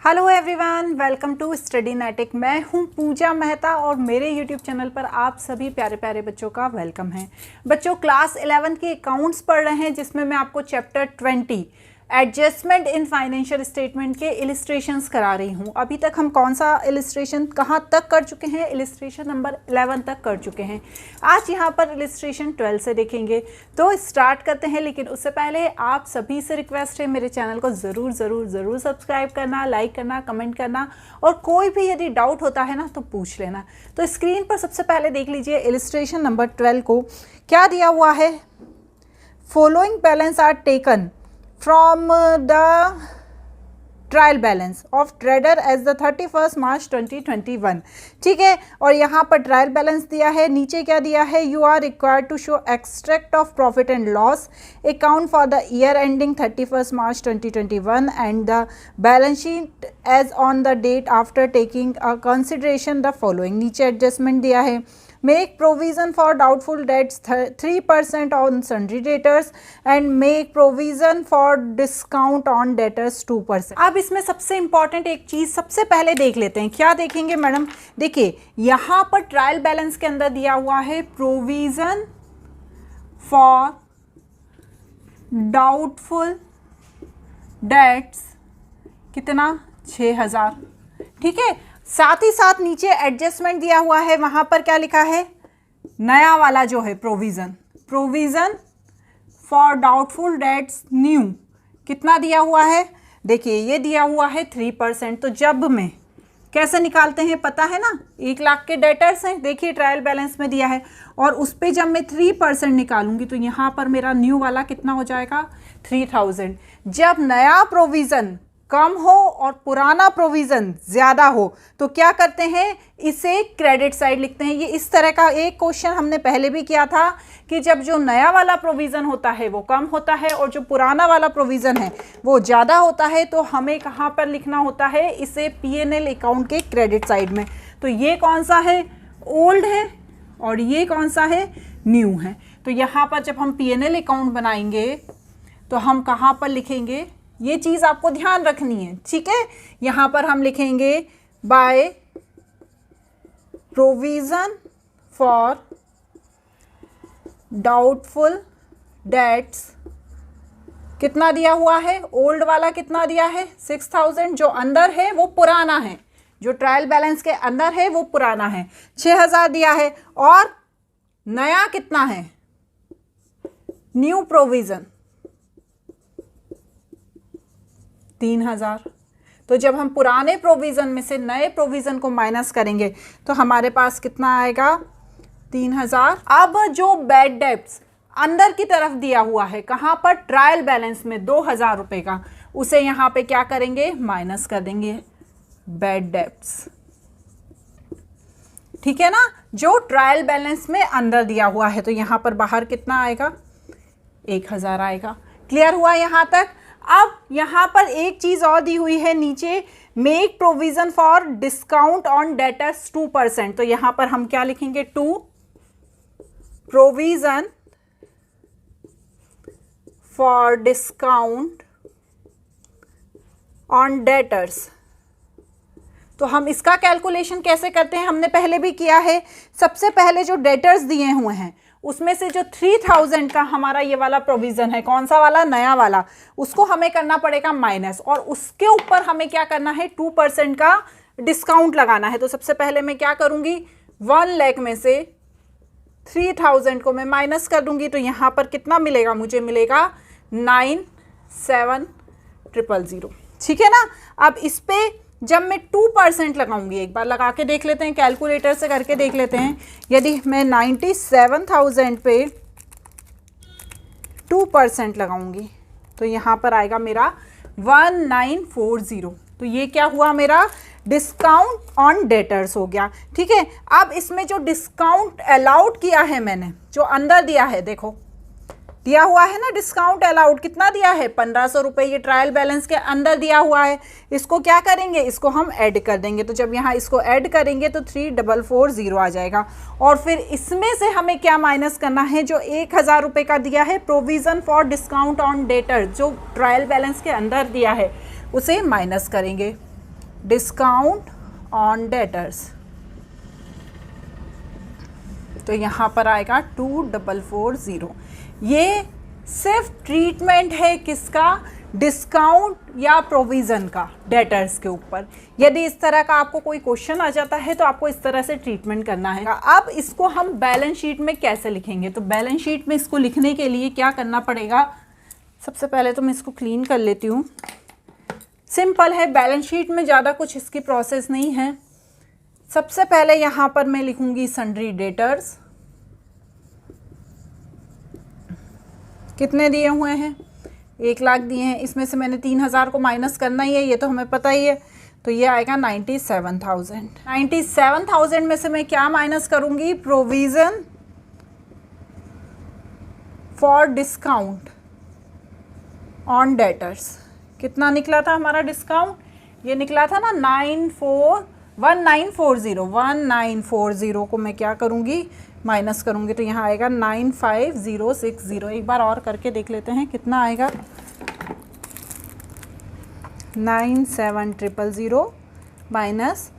Hello everyone, welcome to study नेटिक। मैं हूं पूजा मेहता और मेरे यूट्यूब चैनल पर आप सभी प्यारे प्यारे बच्चों का वेलकम है। बच्चों, क्लास 11 के अकाउंट्स पढ़ रहे हैं, जिसमें मैं आपको chapter 20 adjustment in financial statement के इलिस्ट्रेशंस करा रही हूं। अभी तक हम कौन सा इलिस्ट्रेशन कहां तक कर चुके हैं? इलिस्ट्रेशन नंबर 11 तक कर चुके हैं। आज यहां पर इलिस्ट्रेशन 12 से देखेंगे, तो स्टार्ट करते हैं। लेकिन उससे पहले आप सभी से रिक्वेस्ट है, मेरे चैनल को ज़रूर ज़रूर ज़रूर सब्सक्राइब करना, लाइक करना, कमेंट करना, और कोई भी यदि डाउट होता है ना तो पूछ लेना। तो स्क्रीन पर सबसे पहले देख लीजिए इलिस्ट्रेशन नंबर 12 को। क्या दिया हुआ है? Following balance are taken from the trial balance of trader as the 31 March 2021। ठीक है, और यहाँ पर ट्रायल बैलेंस दिया है। नीचे क्या दिया है? You are required to show extract of profit and loss account for the year ending 31 March 2021 and the balance sheet as on the date after taking consideration the following. नीचे adjustment दिया है। Make provision for doubtful debts 3% on sundry debtors and make provision for discount on debtors 2%। अब इसमें सबसे important एक चीज़ सबसे पहले देख लेते हैं। क्या देखेंगे मैडम? देखिए, यहाँ पर ट्रायल बैलेंस के अंदर दिया हुआ है प्रोविज़न फॉर डाउटफुल डेट्स, कितना? 6000। ठीक है, साथ ही साथ नीचे एडजस्टमेंट दिया हुआ है। वहां पर क्या लिखा है? नया वाला जो है provision for doubtful dates new, कितना दिया हुआ है? देखिए, ये दिया हुआ है 3%। तो जब में कैसे निकालते हैं पता है ना? 1 लाख के डेटर्स हैं, देखिए ट्रायल बैलेंस में दिया है, और उस पर जब मैं 3% निकालूंगी तो यहाँ पर मेरा न्यू वाला कितना हो जाएगा? 3000। जब नया प्रोविज़न कम हो और पुराना प्रोविज़न ज़्यादा हो तो क्या करते हैं? इसे क्रेडिट साइड लिखते हैं। ये इस तरह का एक क्वेश्चन हमने पहले भी किया था कि जब जो नया वाला प्रोविज़न होता है वो कम होता है और जो पुराना वाला प्रोविज़न है वो ज़्यादा होता है, तो हमें कहाँ पर लिखना होता है? इसे P&L अकाउंट के क्रेडिट साइड में। तो ये कौन सा है? ओल्ड है, और ये कौन सा है? न्यू है। तो यहाँ पर जब हम P&L अकाउंट बनाएंगे तो हम कहाँ पर लिखेंगे? ये चीज़ आपको ध्यान रखनी है। ठीक है, यहाँ पर हम लिखेंगे by provision for doubtful debts. कितना दिया हुआ है? ओल्ड वाला कितना दिया है? 6000। जो अंदर है वो पुराना है, जो ट्रायल बैलेंस के अंदर है वो पुराना है। 6000 दिया है, और नया कितना है? New provision 3000। तो जब हम पुराने प्रोविज़न में से नए प्रोविज़न को माइनस करेंगे तो हमारे पास कितना आएगा? 3000। अब जो बैड डेब्ट्स अंदर की तरफ दिया हुआ है, कहाँ पर? ट्रायल बैलेंस में 2000 रुपये का, उसे यहाँ पे क्या करेंगे? माइनस कर देंगे बैड डेब्ट्स। ठीक है ना, जो ट्रायल बैलेंस में अंदर दिया हुआ है। तो यहाँ पर बाहर कितना आएगा? 1000 आएगा। क्लियर हुआ यहाँ तक? अब यहाँ पर एक चीज़ और दी हुई है नीचे, make provision for discount on debtors 2%। तो यहाँ पर हम क्या लिखेंगे? 2 provision for discount on debtors. तो हम इसका कैलकुलेशन कैसे करते हैं? हमने पहले भी किया है। सबसे पहले जो डेटर्स दिए हुए हैं उसमें से जो 3000 का हमारा ये वाला प्रोविज़न है, कौन सा वाला? नया वाला, उसको हमें करना पड़ेगा माइनस, और उसके ऊपर हमें क्या करना है? 2% का डिस्काउंट लगाना है। तो सबसे पहले मैं क्या करूँगी? 1 लाख में से 3000 को मैं माइनस कर दूंगी। तो यहाँ पर कितना मिलेगा? मुझे मिलेगा 97000। ठीक है ना। अब इस पे जब मैं 2% लगाऊंगी, एक बार लगा के देख लेते हैं, कैलकुलेटर से करके देख लेते हैं। यदि मैं 97000 पे 2% लगाऊंगी तो यहाँ पर आएगा मेरा 1940। तो ये क्या हुआ? मेरा डिस्काउंट ऑन डेटर्स हो गया। ठीक है, अब इसमें जो डिस्काउंट अलाउड किया है मैंने, जो अंदर दिया है, देखो दिया हुआ है ना डिस्काउंट अलाउड, कितना दिया है? 1500 रुपये। ये ट्रायल बैलेंस के अंदर दिया हुआ है। इसको क्या करेंगे? इसको हम ऐड कर देंगे। तो जब यहाँ इसको ऐड करेंगे तो 3440 आ जाएगा, और फिर इसमें से हमें क्या माइनस करना है? जो 1000 रुपये का दिया है provision for discount on debtor, जो ट्रायल बैलेंस के अंदर दिया है, उसे माइनस करेंगे। डिस्काउंट ऑन डेटर्स, तो यहाँ पर आएगा 2440। ये सिर्फ ट्रीटमेंट है किसका, डिस्काउंट या प्रोविज़न का डेटर्स के ऊपर। यदि इस तरह का आपको कोई क्वेश्चन आ जाता है तो आपको इस तरह से ट्रीटमेंट करना है। अब इसको हम बैलेंस शीट में कैसे लिखेंगे, तो बैलेंस शीट में इसको लिखने के लिए क्या करना पड़ेगा, सबसे पहले तो मैं इसको क्लीन कर लेती हूँ। सिंपल है, बैलेंस शीट में ज़्यादा कुछ इसकी प्रोसेस नहीं है। सबसे पहले यहाँ पर मैं लिखूँगी सन्ड्री डेटर्स, कितने दिए हुए हैं, 1 लाख दिए हैं। इसमें से मैंने 3000 को माइनस करना ही है, ये तो हमें पता ही है, तो ये आएगा 97,000। 97,000 में से मैं क्या माइनस करूँगी, provision for discount on debtors. कितना निकला था हमारा डिस्काउंट, ये निकला था ना 1940 को मैं क्या करूँगी, माइनस करूँगी, तो यहाँ आएगा 95060। एक बार और करके देख लेते हैं कितना आएगा, 9700 माइनस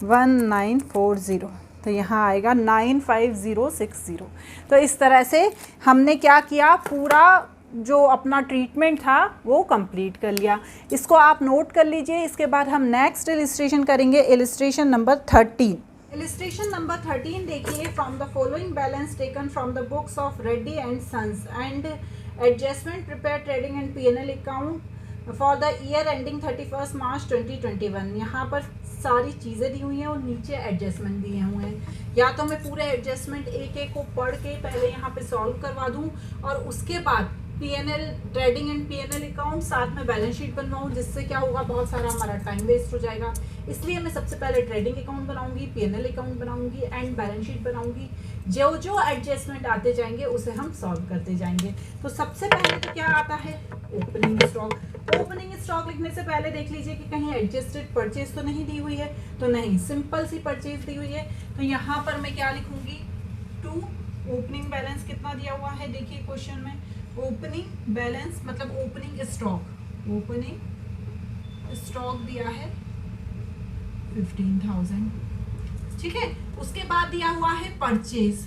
1940, तो यहाँ आएगा 95060। तो इस तरह से हमने क्या किया, पूरा जो अपना ट्रीटमेंट था वो कंप्लीट कर लिया। इसको आप नोट कर लीजिए। इसके बाद हम नेक्स्ट इलिस्ट्रेशन करेंगे, इलिस्ट्रेशन नंबर 13। इलिस्ट्रेशन नंबर 13 देखिए, from the following balance taken from the books of Reddy and sons and adjustment prepare trading and P&L account for the year ending 31 March 2021। यहाँ पर सारी चीज़ें दी हुई हैं और नीचे एडजस्टमेंट दिए हुए हैं। या तो मैं पूरे एडजस्टमेंट एक एक को पढ़ के पहले यहाँ पे सॉल्व करवा दूँ और उसके बाद P&L trading and P&L account साथ में बैलेंस शीट बनवाऊँ, जिससे क्या होगा, बहुत सारा हमारा टाइम वेस्ट हो जाएगा। इसलिए मैं सबसे पहले ट्रेडिंग अकाउंट बनाऊंगी, P&L अकाउंट बनाऊंगी एंड बैलेंस शीट बनाऊंगी। जो जो एडजस्टमेंट आते जाएंगे उसे हम सॉल्व करते जाएंगे। तो सबसे पहले तो क्या आता है, ओपनिंग स्टॉक। ओपनिंग स्टॉक लिखने से पहले देख लीजिए कि कहीं एडजस्टेड परचेज तो नहीं दी हुई है, तो नहीं, सिंपल सी परचेज दी हुई है। तो यहाँ पर मैं क्या लिखूंगी, 2 ओपनिंग बैलेंस कितना दिया हुआ है, देखिए क्वेश्चन में ओपनिंग बैलेंस मतलब ओपनिंग स्टॉक दिया है 15,000, ठीक है। उसके बाद दिया हुआ है परचेज।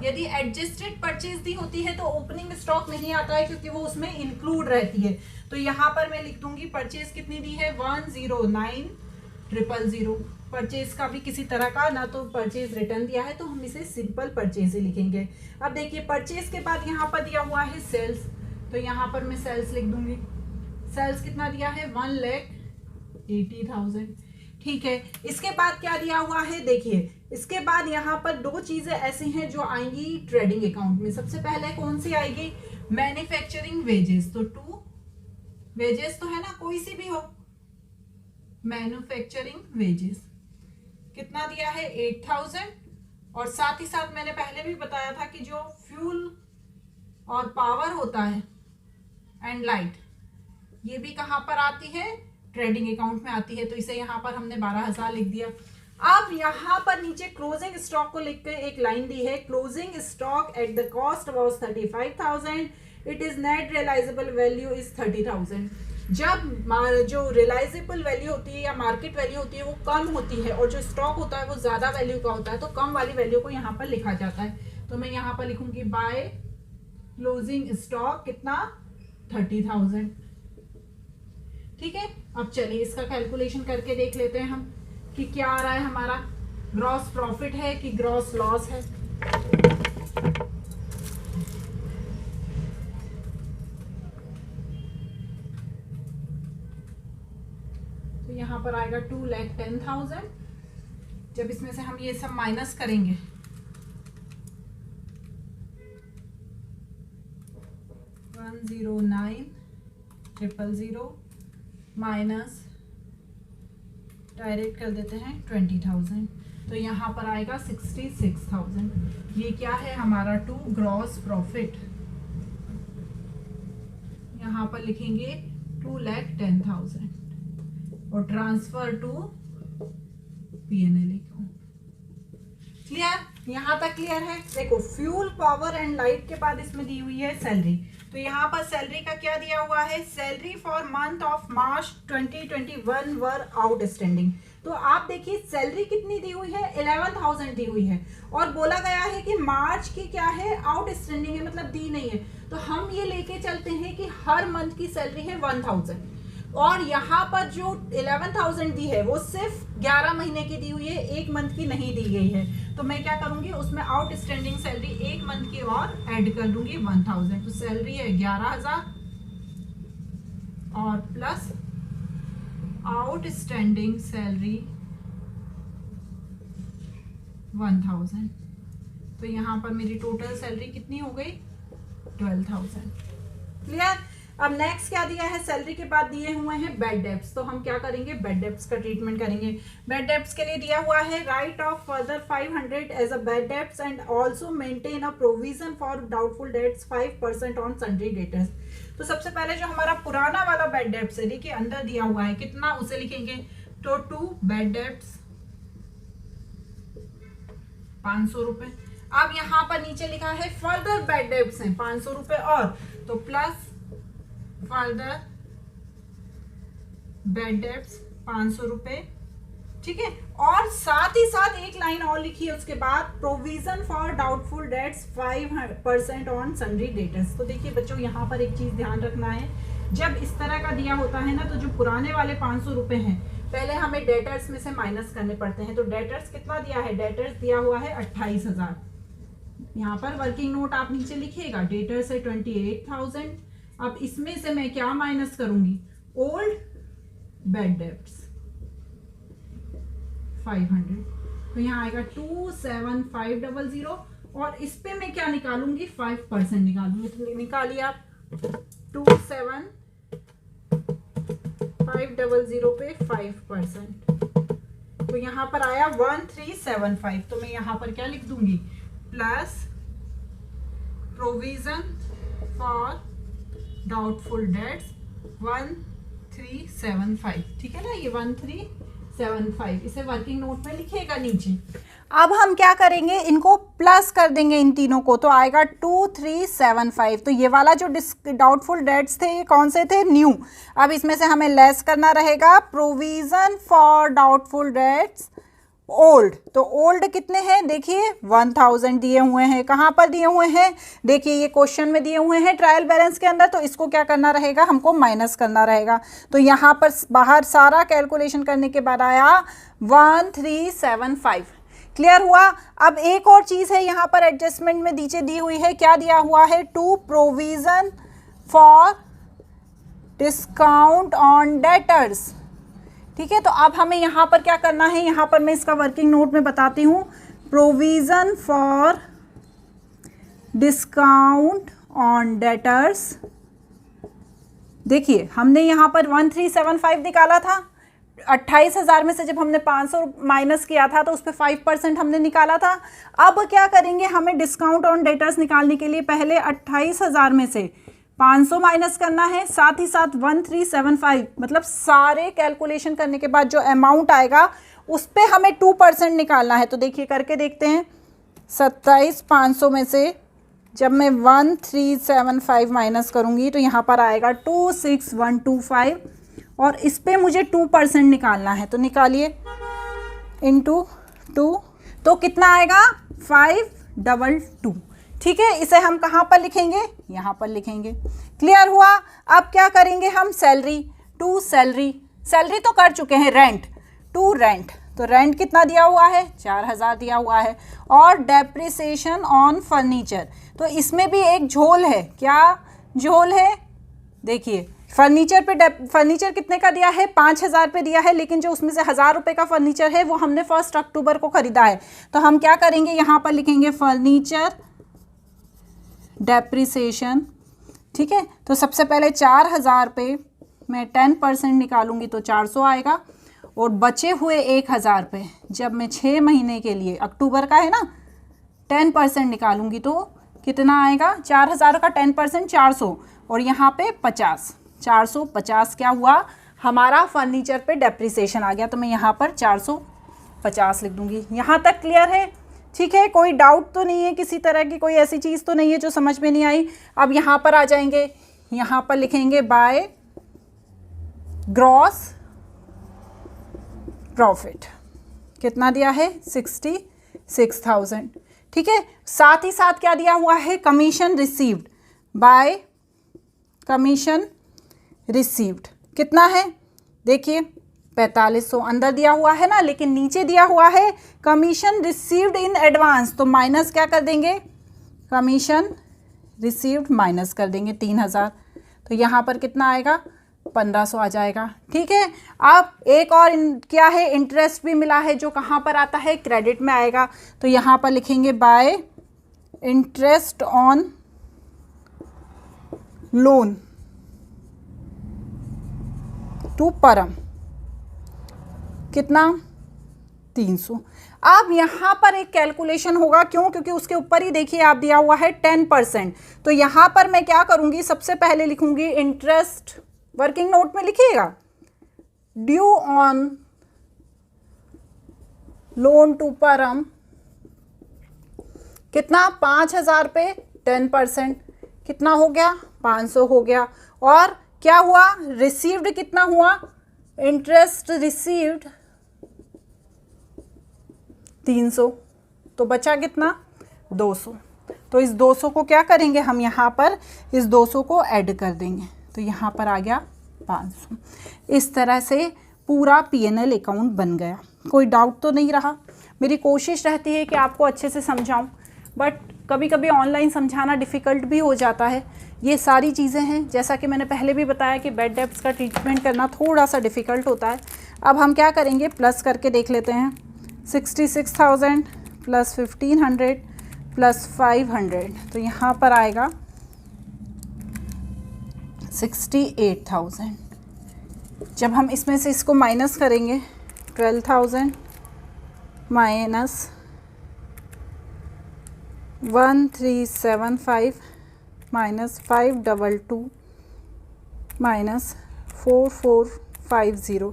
यदि एडजस्टेड परचेज दी होती है तो ओपनिंग स्टॉक नहीं आता है, क्योंकि वो उसमें इंक्लूड रहती है। तो यहाँ पर मैं लिख दूंगी परचेज कितनी दी है, 109,000। परचेज का भी किसी तरह का ना तो परचेज रिटर्न दिया है, तो हम इसे सिंपल परचेज ही लिखेंगे। अब देखिए परचेज के बाद यहाँ पर दिया हुआ है सेल्स, तो यहाँ पर मैं सेल्स लिख दूंगी। सेल्स कितना दिया है, 1,80,000, ठीक है। इसके बाद क्या दिया हुआ है, देखिए इसके बाद यहाँ पर 2 चीजें ऐसी हैं जो आएंगी ट्रेडिंग अकाउंट में। सबसे पहले कौन सी आएगी, मैन्युफैक्चरिंग वेजेस। तो 2 वेजेस तो है ना, कोई सी भी हो, मैन्युफैक्चरिंग वेजेस कितना दिया है, 8,000। और साथ ही साथ मैंने पहले भी बताया था कि जो फ्यूल और पावर होता है एंड लाइट, ये भी कहाँ पर आती है, ट्रेडिंग अकाउंट में आती है। तो इसे यहाँ पर हमने 12,000 लिख दिया। अब यहाँ पर नीचे क्लोजिंग स्टॉक को लिख के एक लाइन दी है, closing stock at the cost was 35,000, it is net realisable value is 30,000। जब जो रियलाइजेबल वैल्यू होती है या मार्केट वैल्यू होती है वो कम होती है और जो स्टॉक होता है वो ज्यादा वैल्यू का होता है, तो कम वाली वैल्यू को यहाँ पर लिखा जाता है। तो मैं यहाँ पर लिखूंगी बाय क्लोजिंग स्टॉक कितना, 30,000, ठीक है। अब चलिए इसका कैलकुलेशन करके देख लेते हैं हम कि क्या आ रहा है हमारा, ग्रॉस प्रॉफिट है कि ग्रॉस लॉस है। तो यहाँ पर आएगा 2,10,000। जब इसमें से हम ये सब माइनस करेंगे, $109,000 माइनस डायरेक्ट कर देते हैं 20,000, तो यहाँ पर आएगा 66,000। ये क्या है हमारा, 2 ग्रॉस प्रॉफिट। यहाँ पर लिखेंगे 2,10,000 और transfer to P&L account. Clear, यहाँ तक क्लियर है। देखो फ्यूल पावर एंड लाइट के बाद इसमें दी हुई है सैलरी, तो यहाँ पर सैलरी का क्या दिया हुआ है, salary for month of March 2021 were outstanding. तो आप देखिए सैलरी कितनी दी हुई है, 11,000 दी हुई है, और बोला गया है कि मार्च की क्या है, आउटस्टैंडिंग है, मतलब दी नहीं है। तो हम ये लेके चलते हैं कि हर मंथ की सैलरी है 1,000, और यहाँ पर जो 11,000 दी है वो सिर्फ 11 महीने की दी हुई है, एक मंथ की नहीं दी गई है। तो मैं क्या करूंगी, उसमें आउटस्टैंडिंग सैलरी एक मंथ की और ऐड कर दूंगी 1,000। तो सैलरी है 11,000 और प्लस आउटस्टैंडिंग सैलरी 1,000। तो यहाँ पर मेरी टोटल सैलरी कितनी हो गई, 12,000। क्लियर। अब नेक्स्ट क्या दिया है, सैलरी के बाद दिए हुए हैं बैड डेब्ट्स। तो हम क्या करेंगे, बैड डेब्ट्स का ट्रीटमेंट करेंगे। बैड डेब्ट्स के लिए दिया हुआ है write off further 500 as a bad debts and also maintain a provision for doubtful debts 5% on sundry debtors. तो सबसे पहले जो हमारा पुराना वाला बैड डेब्ट्स है, देखिए अंदर दिया हुआ है कितना, उसे लिखेंगे। तो 2 बैड डेब्ट्स 500 रुपए। अब यहाँ पर नीचे लिखा है फर्दर बैड डेब्ट्स हैं 500 रुपए, और तो प्लस फर्दर बैड डेब्ट्स 500 रुपए, ठीक है। और साथ ही साथ एक लाइन और लिखी है उसके बाद, provision for doubtful debts 5% on sundry debtors. तो देखिए बच्चों यहाँ पर एक चीज ध्यान रखना है, जब इस तरह का दिया होता है ना, तो जो पुराने वाले 500 रुपए हैं पहले हमें डेटर्स में से माइनस करने पड़ते हैं। तो डेटर्स कितना दिया है, डेटर्स दिया हुआ है 28,000। यहाँ पर वर्किंग नोट आप नीचे लिखिएगा, डेटर्स है 28,000। अब इसमें से मैं क्या माइनस करूंगी, ओल्ड बैड डेब्ट्स 500। तो यहाँ आएगा 27500, और इस पे मैं क्या निकालूंगी, 5% निकालूंगी। तो निकालिए आप 27500 पे 5%, तो यहाँ पर आया 1375। तो मैं यहाँ पर क्या लिख दूंगी, plus provision for doubtful dates 1375, ठीक है ना, ये 1375 इसे वर्किंग नोट में लिखिएगा नीचे। अब हम क्या करेंगे, इनको प्लस कर देंगे इन तीनों को, तो आएगा 2375। तो ये वाला जो डाउटफुल डेट्स थे ये कौन से थे, न्यू। अब इसमें से हमें लेस करना रहेगा provision for doubtful dates old. तो ओल्ड कितने हैं, देखिए 1000 दिए हुए हैं। कहाँ पर दिए हुए हैं, देखिए ये क्वेश्चन में दिए हुए हैं ट्रायल बैलेंस के अंदर। तो इसको क्या करना रहेगा, हमको माइनस करना रहेगा। तो यहाँ पर बाहर सारा कैलकुलेशन करने के बाद आया 1375। क्लियर हुआ। अब एक और चीज़ है यहाँ पर एडजस्टमेंट में नीचे दी हुई है, क्या दिया हुआ है, to provision for discount on debtors, ठीक है। तो अब हमें यहाँ पर क्या करना है, यहाँ पर मैं इसका वर्किंग नोट में बताती हूँ, provision for discount on debtors. देखिए हमने यहाँ पर 1375 निकाला था, 28,000 में से जब हमने 500 माइनस किया था तो उस पर 5% हमने निकाला था। अब क्या करेंगे, हमें डिस्काउंट ऑन डेटर्स निकालने के लिए पहले 28,000 में से 500 माइनस करना है, साथ ही साथ 1375, मतलब सारे कैलकुलेशन करने के बाद जो अमाउंट आएगा उस पे हमें 2% निकालना है। तो देखिए करके देखते हैं, 27,500 में से जब मैं 1375 माइनस करूँगी तो यहाँ पर आएगा 26,125, और इस पे मुझे 2% निकालना है। तो निकालिए इंटू 2, तो कितना आएगा 522, ठीक है। इसे हम कहाँ पर लिखेंगे, यहाँ पर लिखेंगे। क्लियर हुआ। अब क्या करेंगे हम, सैलरी टू सैलरी, सैलरी तो कर चुके हैं, रेंट टू रेंट। तो रेंट कितना दिया हुआ है, 4000 दिया हुआ है, और डेप्रिसिएशन ऑन फर्नीचर। तो इसमें भी एक झोल है, क्या झोल है, देखिए फर्नीचर पे फर्नीचर कितने का दिया है, 5000 पे दिया है, लेकिन जो उसमें से 1000 रुपये का फर्नीचर है वो हमने 1 अक्टूबर को खरीदा है। तो हम क्या करेंगे, यहाँ पर लिखेंगे फर्नीचर डेप्रिसिएशन, ठीक है। तो सबसे पहले 4000 पे मैं 10% निकालूंगी तो 400 आएगा, और बचे हुए 1000 पे जब मैं 6 महीने के लिए, अक्टूबर का है ना, 10% निकालूंगी तो कितना आएगा, 4000 का 10% 400, और यहाँ पे 50, 450 क्या हुआ, हमारा फर्नीचर पे डेप्रिसिएशन आ गया। तो मैं यहाँ पर 450 लिख दूंगी। यहाँ तक क्लियर है। ठीक है, कोई डाउट तो नहीं है, किसी तरह की कोई ऐसी चीज़ तो नहीं है जो समझ में नहीं आई। अब यहाँ पर आ जाएंगे, यहाँ पर लिखेंगे बाय ग्रॉस प्रॉफिट, कितना दिया है 66,000। ठीक है, साथ ही साथ क्या दिया हुआ है, commission received, bye commission received कितना है, देखिए 4500 अंदर दिया हुआ है ना, लेकिन नीचे दिया हुआ है कमीशन रिसीव्ड इन एडवांस, तो माइनस क्या कर देंगे, कमीशन रिसीव्ड माइनस कर देंगे 3000, तो यहाँ पर कितना आएगा 1500 आ जाएगा। ठीक है, अब एक और क्या है, इंटरेस्ट भी मिला है, जो कहाँ पर आता है, क्रेडिट में आएगा, तो यहाँ पर लिखेंगे by interest on loan to Param, कितना 300। अब यहाँ पर एक कैलकुलेशन होगा, क्यों, क्योंकि उसके ऊपर ही देखिए आप दिया हुआ है 10%, तो यहाँ पर मैं क्या करूँगी, सबसे पहले लिखूँगी इंटरेस्ट, वर्किंग नोट में लिखिएगा, due on loan to Param, कितना 5000 पे 10%, कितना हो गया 500 हो गया, और क्या हुआ, रिसीव्ड कितना हुआ, इंटरेस्ट रिसीव्ड 300, तो बचा कितना 200, तो इस 200 को क्या करेंगे हम, यहाँ पर इस 200 को ऐड कर देंगे, तो यहाँ पर आ गया 500। इस तरह से पूरा P&L अकाउंट बन गया। कोई डाउट तो नहीं रहा? मेरी कोशिश रहती है कि आपको अच्छे से समझाऊं, बट कभी कभी ऑनलाइन समझाना डिफ़िकल्ट भी हो जाता है। ये सारी चीज़ें हैं, जैसा कि मैंने पहले भी बताया कि बैड डेब्ट्स का ट्रीटमेंट करना थोड़ा सा डिफ़िकल्ट होता है। अब हम क्या करेंगे, प्लस करके देख लेते हैं, 66,000 प्लस 1500 प्लस 500, तो यहाँ पर आएगा 68,000। जब हम इसमें से इसको माइनस करेंगे, 12,000 माइनस 1375 माइनस 522 माइनस 4450,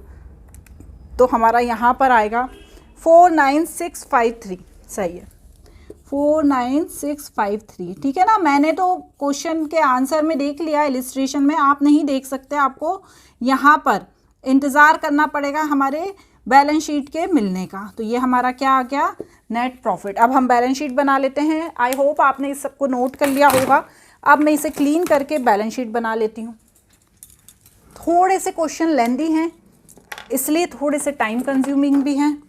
तो हमारा यहाँ पर आएगा 49653। सही है, 49653। ठीक है ना, मैंने तो क्वेश्चन के आंसर में देख लिया, इलिस्ट्रेशन में आप नहीं देख सकते, आपको यहाँ पर इंतज़ार करना पड़ेगा हमारे बैलेंस शीट के मिलने का। तो ये हमारा क्या आ गया, नेट प्रॉफिट। अब हम बैलेंस शीट बना लेते हैं। आई होप आपने इस सबको नोट कर लिया होगा। अब मैं इसे क्लीन करके बैलेंस शीट बना लेती हूँ। थोड़े से क्वेश्चन लेंदी हैं, इसलिए थोड़े से टाइम कंज्यूमिंग भी हैं।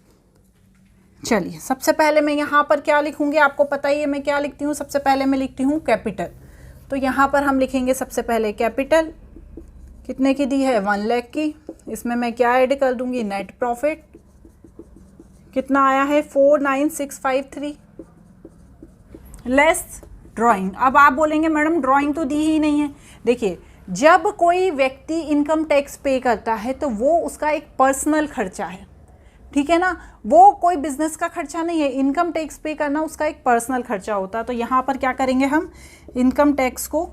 चलिए, सबसे पहले मैं यहाँ पर क्या लिखूँगी, आपको पता ही है मैं क्या लिखती हूँ। सबसे पहले मैं लिखती हूँ कैपिटल, तो यहाँ पर हम लिखेंगे सबसे पहले कैपिटल, कितने की दी है 1 लाख की। इसमें मैं क्या ऐड कर दूँगी, नेट प्रॉफिट, कितना आया है 49653 लेस ड्राइंग। अब आप बोलेंगे मैडम ड्राइंग तो दी ही नहीं है। देखिए, जब कोई व्यक्ति इनकम टैक्स पे करता है तो वो उसका एक पर्सनल खर्चा है, ठीक है ना, वो कोई बिजनेस का खर्चा नहीं है। इनकम टैक्स पे करना उसका एक पर्सनल खर्चा होता है। तो यहाँ पर क्या करेंगे, हम इनकम टैक्स को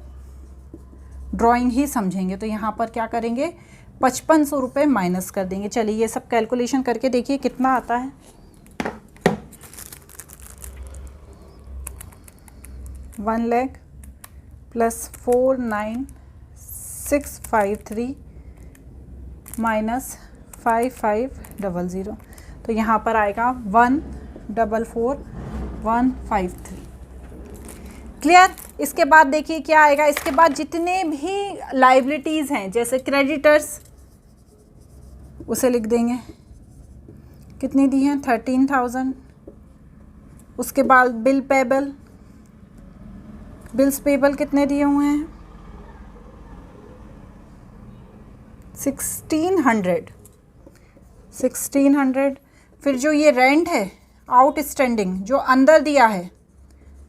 ड्राइंग ही समझेंगे। तो यहाँ पर क्या करेंगे, 5500 रुपये माइनस कर देंगे। चलिए, ये सब कैलकुलेशन करके देखिए कितना आता है। 1 लाख प्लस 49653 माइनस 5500, तो यहाँ पर आएगा 144,153। क्लियर। इसके बाद देखिए क्या आएगा, इसके बाद जितने भी लाइबिलिटीज़ हैं, जैसे क्रेडिटर्स, उसे लिख देंगे, कितनी दी हैं 13,000। उसके बाद बिल पेबल, बिल्स पेबल कितने दिए हुए हैं 1600। फिर जो ये रेंट है आउटस्टैंडिंग, जो अंदर दिया है,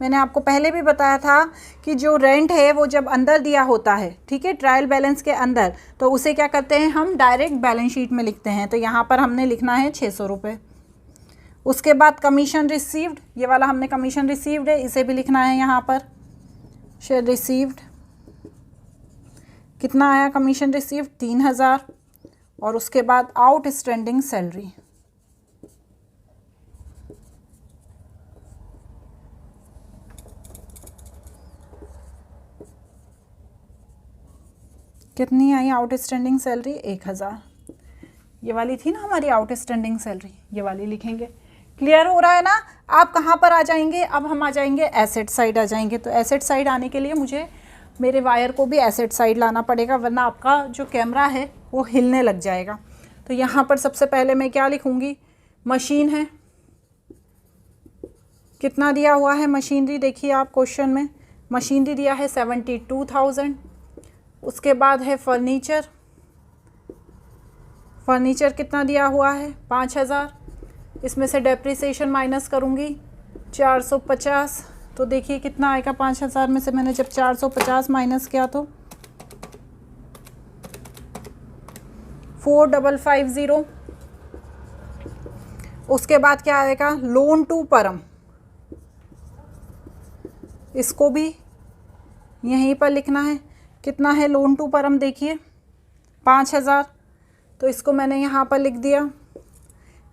मैंने आपको पहले भी बताया था कि जो रेंट है वो जब अंदर दिया होता है, ठीक है, ट्रायल बैलेंस के अंदर, तो उसे क्या करते हैं हम, डायरेक्ट बैलेंस शीट में लिखते हैं। तो यहाँ पर हमने लिखना है 600 रुपये। उसके बाद कमीशन रिसीव्ड, ये वाला हमने कमीशन रिसीव्ड है, इसे भी लिखना है यहाँ पर, शेयर रिसीव्ड, कितना आया कमीशन रिसीव्ड 3000। और उसके बाद आउटस्टैंडिंग सैलरी, कितनी आई आउटस्टैंडिंग सैलरी? 1000। ये वाली थी ना हमारी आउटस्टैंडिंग सैलरी, ये वाली लिखेंगे। क्लियर हो रहा है ना? आप कहाँ पर आ जाएंगे? अब हम आ जाएंगे एसेट साइड आ जाएंगे। तो एसेट साइड आने के लिए मुझे मेरे वायर को भी एसेट साइड लाना पड़ेगा, वरना आपका जो कैमरा है वो हिलने लग जाएगा। तो यहाँ पर सबसे पहले मैं क्या लिखूँगी? मशीन है, कितना दिया हुआ है मशीनरी? देखिए आप क्वेश्चन में मशीनरी दिया है 72,000। उसके बाद है फर्नीचर, फर्नीचर कितना दिया हुआ है? 5000। इसमें से डेप्रिसिएशन माइनस करूँगी 450। तो देखिए कितना आएगा 5000 में से मैंने जब 450 माइनस किया तो 4550। उसके बाद क्या आएगा? लोन टू परम, इसको भी यहीं पर लिखना है। कितना है लोन टू परम? देखिए 5000, तो इसको मैंने यहाँ पर लिख दिया।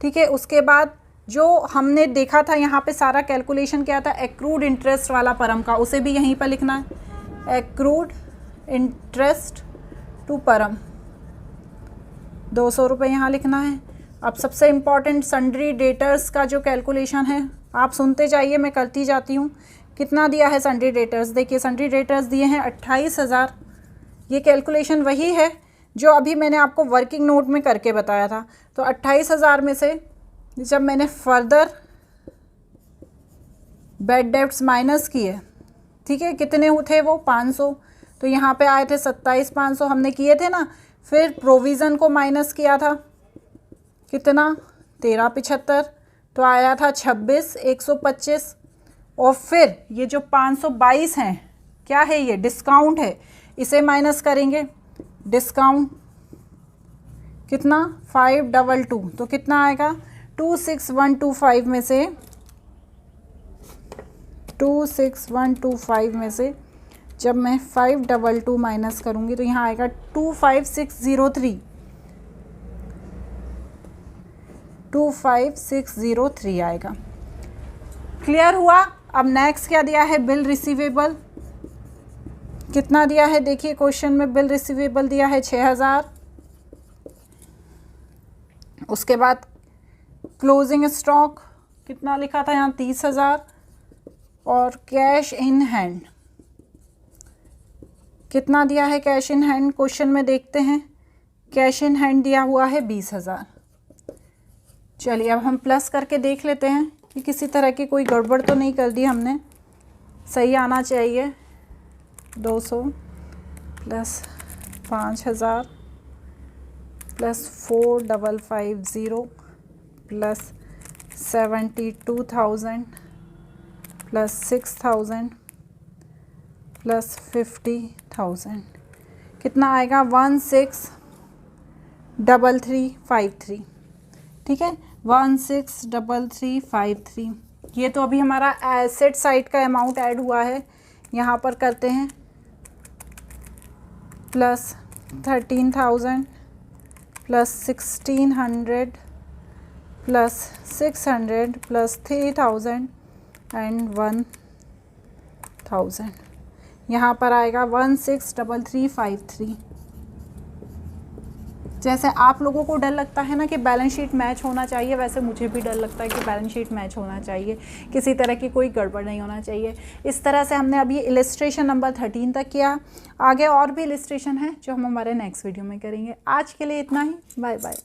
ठीक है, उसके बाद जो हमने देखा था यहाँ पे सारा कैलकुलेशन क्या था, एक्रूड इंटरेस्ट वाला परम का, उसे भी यहीं पर लिखना है। एक्रूड इंटरेस्ट टू परम 200 रुपये यहाँ लिखना है। अब सबसे इम्पॉर्टेंट सन्ड्री डेटर्स का जो कैलकुलेशन है, आप सुनते जाइए, मैं करती जाती हूँ। कितना दिया है सन्ड्री डेटर्स? देखिए सन्ड्री डेटर्स दिए हैं 28,000। ये कैलकुलेशन वही है जो अभी मैंने आपको वर्किंग नोट में करके बताया था। तो 28,000 में से जब मैंने फर्दर बैड डेब्ट्स माइनस किए, ठीक है, कितने थे वो? 500। तो यहाँ पे आए थे 27,500 हमने किए थे ना। फिर प्रोविज़न को माइनस किया था, कितना? 1375, तो आया था 26,125। और फिर ये जो 522 हैं, क्या है ये? डिस्काउंट है, इसे माइनस करेंगे। डिस्काउंट कितना? 522, तो कितना आएगा? 26,125 में से 26,125 में से जब मैं 522 माइनस करूँगी तो यहाँ आएगा 25,603। 25,603 आएगा। क्लियर हुआ? अब नेक्स्ट क्या दिया है? बिल रिसीवेबल कितना दिया है? देखिए क्वेश्चन में बिल रिसीवेबल दिया है 6,000। उसके बाद क्लोजिंग स्टॉक कितना लिखा था यहाँ? 30,000। और कैश इन हैंड कितना दिया है? कैश इन हैंड क्वेश्चन में देखते हैं। कैश इन हैंड दिया हुआ है 20,000। चलिए अब हम प्लस करके देख लेते हैं कि किसी तरह की कोई गड़बड़ तो नहीं कर दी हमने। सही आना चाहिए। 200 plus 5,000 plus 4,550 plus 72,000 plus 6,000 plus 50,000 कितना आएगा? 16,3353। ठीक है, 16,3353। ये तो अभी हमारा एसेट साइड का अमाउंट ऐड हुआ है। यहाँ पर करते हैं plus 13,000 plus 1,600 plus 600 plus 3,000 and 1,000। यहाँ पर आएगा 16,3353। जैसे आप लोगों को डर लगता है ना कि बैलेंस शीट मैच होना चाहिए, वैसे मुझे भी डर लगता है कि बैलेंस शीट मैच होना चाहिए, किसी तरह की कोई गड़बड़ नहीं होना चाहिए। इस तरह से हमने अभी इलस्ट्रेशन नंबर 13 तक किया। आगे और भी इलस्ट्रेशन है जो हम हमारे नेक्स्ट वीडियो में करेंगे। आज के लिए इतना ही। Bye bye.